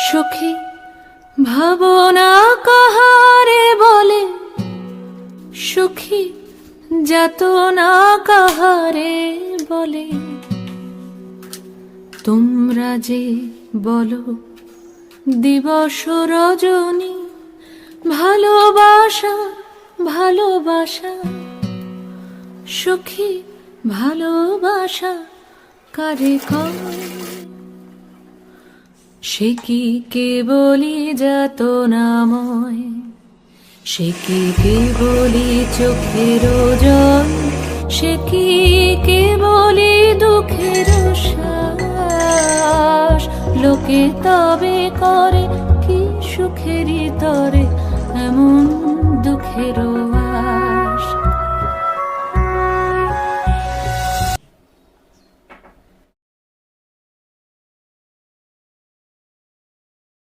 সখী ভাবনা কাহারে বলে, সুখী যাতনা কাহারে বলে। তোমরা যে বলো দিবস রজনী, ভালোবাসা ভালোবাসা, সখী ভালোবাসা কারে কয়? সে কি কেবলি যাতনাময়, সে কি কেবলি চোখের জল, সে কি কেবলি দুঃখের শ্বাস? লোকে তবে করে কি সুখেরই তরে এমন দুঃখের